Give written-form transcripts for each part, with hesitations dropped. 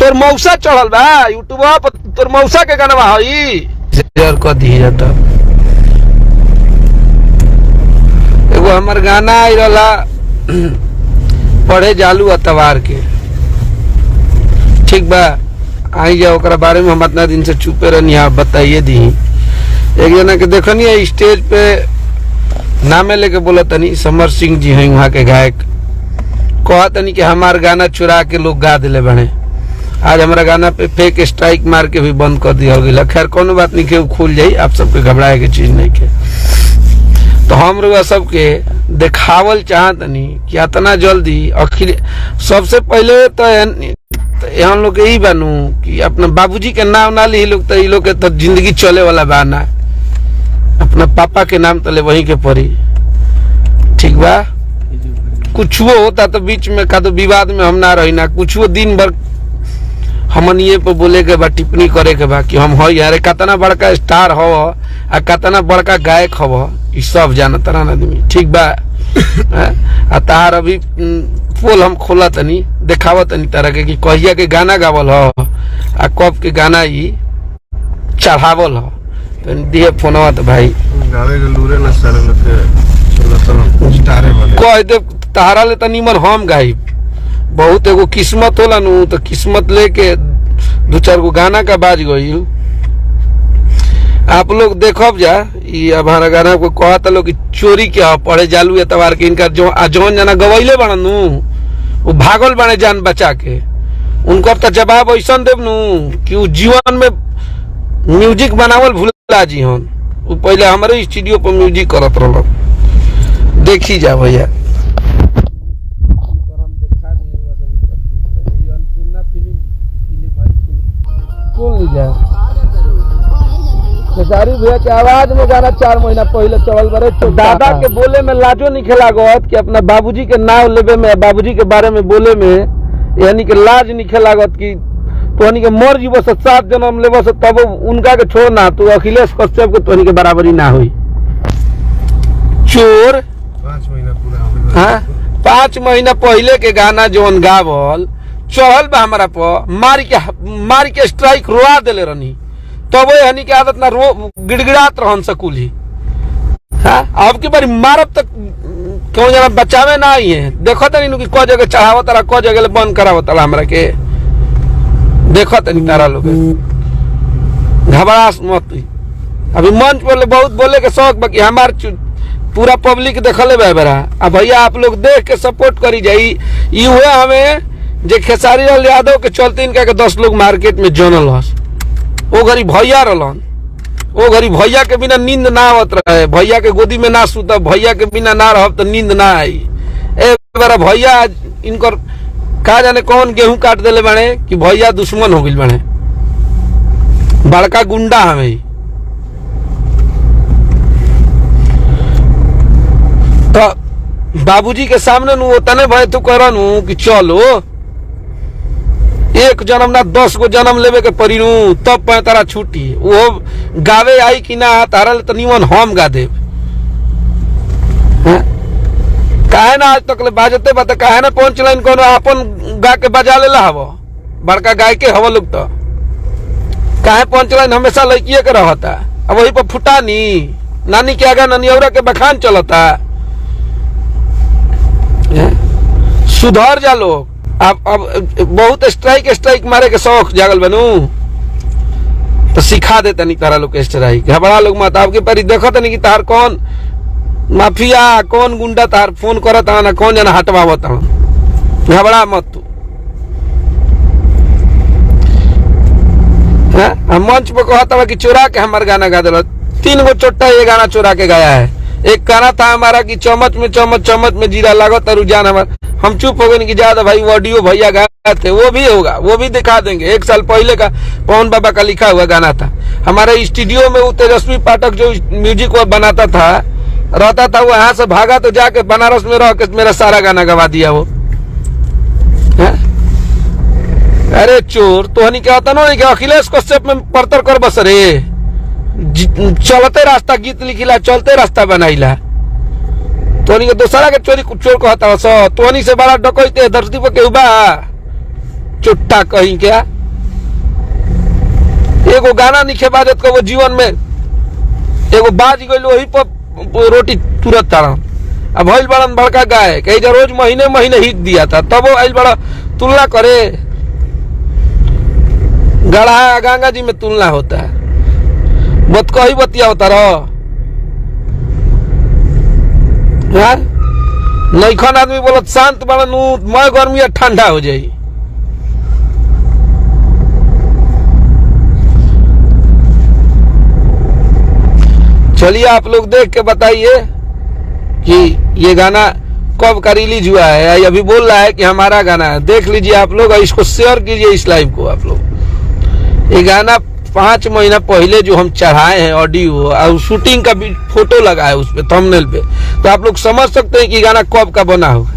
तोर मौसा चढ़ल बा यूट्यूब पर, तोर मौसा के गाना हई शेयर कर दी जाता। एगो हमर गाना आई रहा पढ़े जालू अतवार के, ठीक बा, आई जा ओकरा बारे में हम इतना दिन से चुपे रहनी, आप बताइए दी। एक जना के देखनी है स्टेज पे नामे लेके बोला तनी समर सिंह जी हैं वहाँ के गायक, कहा तनी कि हमार गाना चुरा के लोग गा दिले बने। आज हमारा गाना पे फेक स्ट्राइक मार के भी बंद कर दिया गया। खैर कोनो बात नहीं के खुल जाई, आप सबके घबराए के चीज नहीं के। तो हम लोग सबके देखावल चाहतनी कि इतना जल्दी अखिल सबसे पहले तो हम लोग यही बनू कि अपना बाबूजी के नाम ना ली लोग, तो ये लोग के तो जिंदगी चले वाला बाना, अपना पापा के नाम तले वहीं के पड़ी, ठीक बा। कुछ वो होता तो बीच में का तो विवाद में हम ना रही ना, कुछ वो दिन भर हमन ये पे बोले के बा, टिप्पणी करे के बा कि हम हो यार कतना बड़का स्टार हो आ कतना बड़का गायक हो, ये सब जानता ना आदमी, ठीक बा। आ तार अभी पोल हम खोला तनी देखावा तनी तरह के कि कहिया के गाना गावल हो आ कब के गाना ही चढ़ावल हो। तो दिए फोनवा तो भाई गावे के लूरे ना सारे लोग के स्टारे वाले कह दे तारा ले तनी मन हम गाइब। बहुत एगो किस्मत होला नु, तो किस्मत लेके दो चार गो गाना का बाज गई। आप लोग देखब जा ये हमारा गाना को कहता लोग कि चोरी क्या पढ़े जालू एतवार के, इनका जो जौन जना गवैले बन नु वो भागल बने जान बचा के, उनको तो जवाब ऐसा देव नु कि वो जीवन में म्यूजिक बनावल भूला जी हन। वो पहले हमारे स्टूडियो पर म्यूजिक करत रह, देखी जा भैया। खेसारी भैया के आवाज में गाना 4 महीना पहले चल बड़े। दादा के बोले में लाजो नहीं खेला गत कि अपना बाबूजी के नाम लेवे में, बाबूजी के बारे में बोले में यानी कि लाज नहीं खेला गत कि तोहनी के मर जीवो से 7 जन्म लेवो से तब उनका के छोड़ ना, तो अखिलेश कश्यप के तोहनी के बराबरी ना हुई। चोर 5 महीना पूरा, हाँ 5 महीना पहले के गाना जोन गावल चढ़ल बा हमारा पर, मार के स्ट्राइक रोआ देले रहनी, तब तो हनी के आदत ना रो गिड़गिड़ात रहन सकुल ही। हाँ अब की बारी मारब तक क्यों जना बचावे ना आई है। देखो तनी कि को जगह चढ़ावत रहा, को जगह बंद करावत रहा हमरा के, देखो तनी तारा लोग घबरास मत। अभी मंच पर बहुत बोले के शौक बाकी हमार पूरा पब्लिक देखले बा। अब भैया आप लोग देख के सपोर्ट करी जाई। ये हुए हमें जे खेसारी लाल यादव के चलते इनका के 10 लोग मार्केट में जनल हस, वो घरी भैया रहलन, वो घरी भैया के बिना नींद ना आवत रहे, भैया के गोदी में ना सुतब, भैया के बिना ना रहब तो नींद ना आई। ए बार भैया इनकर का जाने कौन गेहूं काट देले बने कि भैया दुश्मन हो गइल बने, बड़का गुंडा हमें। तो बाबूजी के सामने नु तने भाई तू करनु कि चलो एक जन्म ना 10 गो जन्म लेवे के पड़ी नु तब तारा छुट्टी। वो गावे आई कि ना तारा तो निमन हम गा देव। काहे ना आज तक ले बाजते बात, काहे ना पंच लाइन कोनो अपन गा के बजा लेला हव, बड़का गाय के हव लोग। तो काहे पंच लाइन हमेशा लड़किए के रहता, अब वही पर फुटानी नानी के आगा नानी औरा के बखान चलता। सुधर जा लोग। अब बहुत स्ट्राइक मारे के शौक जागल बनू तो सिखा देता नहीं तारा लोग स्ट्राइक। घबरा लोग मत, आपके पारी देखो नहीं कि तार कौन माफिया कौन गुंडा तार फोन करता ना कौन जना हटवावता। घबरा मत तू। मंच पे कहता कि चुरा के हमारे गाना गा दिला। 3 गो चोट्टा ये गाना चुरा के गाया है। एक गाना था हमारा कि चम्मच में जीरा लागत और रुझान हमारा, हम चुप हो गए कि ज्यादा भाई ऑडियो भैया गाए थे, वो भी होगा, वो भी दिखा देंगे। 1 साल पहले का पवन बाबा का लिखा हुआ गाना था हमारे स्टूडियो में। वो तेजस्वी पाठक जो म्यूजिक वो बनाता था रहता था, वो यहाँ से भागा तो जाके बनारस में रह के मेरा सारा गाना गवा दिया वो। अरे चोर तो हनी क्या होता ना कि अखिलेश कश्यप में परतर कर बस रे, चलते रास्ता गीत लिखिला, चलते रास्ता बनाइला। तोनी के दूसरा के चोरी चोर कहता सो, तोनी से बड़ा डकैते धरती पर केहू बा? चुट्टा कहीं क्या। एगो गाना निखे बाजत को वो जीवन में एगो बाज गइल वही पर रोटी तुरंत तारा। अब भइल बड़न बड़का गाय कहीं रोज महीने महीने हिट दिया था, तब वो आइल बड़ा तुलना करे। गढ़ा गंगा जी में तुलना होता है, मत कही बतिया होता रहो यार। नईखन आदमी बोलत शांत बड़न मैं गर्मी ठंडा हो जाई। चलिए आप लोग देख के बताइए कि ये गाना कब का रिलीज हुआ है, या अभी बोल रहा है कि हमारा गाना है। देख लीजिए आप लोग, इसको शेयर कीजिए इस लाइव को आप लोग। ये गाना 5 महीना पहले जो हम चढ़ाए हैं ऑडियो और शूटिंग का भी फोटो लगा है उस पे थंबनेल पे, तो आप लोग समझ सकते हैं कि गाना कब का बना होगा।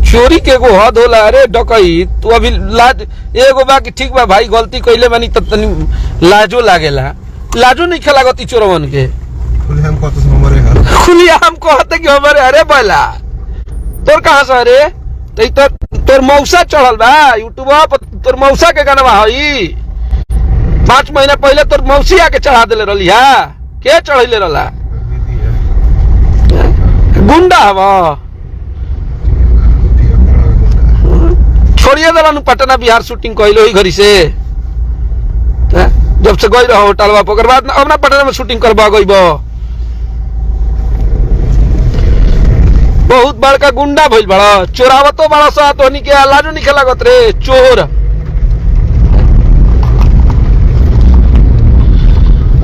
चोरी के एगो हद होला। अरे डकई तू अभी लाज एगो बा कि ठीक बा भाई गलती कइले बानी त तनी लाजो लागेला। लाजो नहीं खेला गती चोरवन के खुलेआम कहते हमारे घर खुलेआम कहते कि हमारे। अरे बैला तोर कहाँ से अरे तोर मौसा चढ़ल बा यूट्यूब पर, तोर मौसा के गाना हई 5 महीना पहले तोर मौसी आके चढ़ा दिले रही है। के चढ़ले रहा गुंडा हवा छोड़िए दिलन पटना बिहार शूटिंग कहलो ही घरी से जब से गई रहो होटल ओकर बाद अब ना पटना में शूटिंग करवा गई। बहुत बड़का गुंडा भइल बड़ा, चोरावतो बड़ा सा तो के लाजो नहीं लागत रे चोर।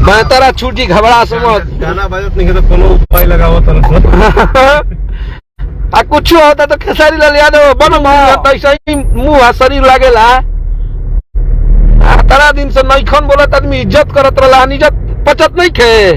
मैं तारा छूटी घबरा समझ गाना बाजत नहीं तो कोनो उपाय लगावत आ कुछ होता तो खेसारी लाल यादव बन ऐसा ही मुंह शरीर लागेला। तारा दिन से नईखन बोलत आदमी इज्जत करत रहा, इज्जत पचत नहीं खे।